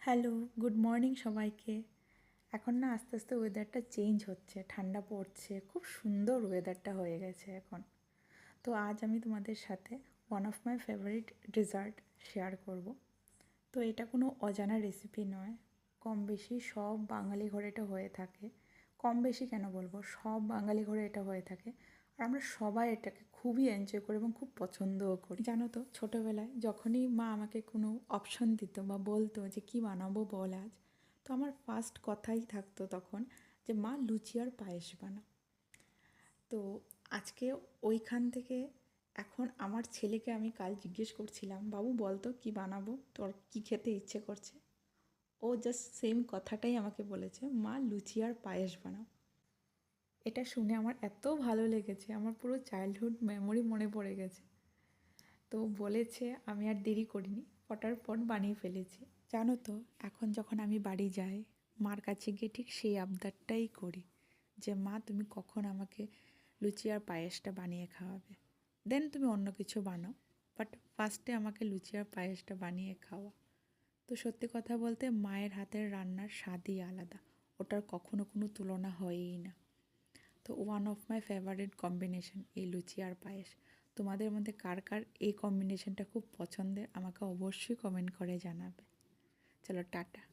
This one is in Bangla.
হ্যালো, গুড মর্নিং সবাইকে। এখন না আস্তে আস্তে ওয়েদারটা চেঞ্জ হচ্ছে, ঠান্ডা পড়ছে, খুব সুন্দর ওয়েদারটা হয়ে গেছে এখন। তো আজ আমি তোমাদের সাথে one of my favourite dessert share করব। তো এটা কোনো অজানা রেসিপি নয়, কম বেশি সব বাঙালি ঘরে এটা হয়ে থাকে। কম বেশি কেন বলবো, সব বাঙালি ঘরে এটা হয়ে থাকে। আর আমরা সবাই এটাকে খুবই এনজয় করি এবং খুব পছন্দও করি। জানো তো, ছোটোবেলায় যখনই মা আমাকে কোনো অপশন দিত বা বলতো যে কী বানাবো বল আজ, তো আমার ফার্স্ট কথাই থাকতো তখন যে মা লুচি আর পায়েস বানাও। তো আজকে ওইখান থেকে এখন আমার ছেলেকে আমি কাল জিজ্ঞেস করছিলাম, বাবু বলতো কী বানাবো, তোর কী খেতে ইচ্ছে করছে। ও জাস্ট সেম কথাটাই আমাকে বলেছে, মা লুচি আর পায়েস বানাও। এটা শুনে আমার এত ভালো লেগেছে, আমার পুরো চাইল্ডহুড মেমোরি মনে পড়ে গেছে। তো বলেছে, আমি আর দেরি করিনি, ফটাফট বানিয়ে ফেলেছি। জানো তো, এখন যখন আমি বাড়ি যাই, মার কাছে গিয়ে ঠিক সেই আবদারটাই করি যে মা তুমি কখন আমাকে লুচি আর পায়েসটা বানিয়ে খাওয়াবে। দেন তুমি অন্য কিছু বানাও, বাট ফার্স্টে আমাকে লুচি আর পায়েসটা বানিয়ে খাওয়া। তো সত্যি কথা বলতে মায়ের হাতের রান্নার স্বাদই আলাদা, ওটার কখনো কোনো তুলনা হয়ই না। তো one of my favourite combination এই লুচি আর পায়েস। তোমাদের মধ্যে কার কার এই কম্বিনেশনটা খুব পছন্দের আমাকে অবশ্যই কমেন্ট করে জানাবে। চলো টাটা।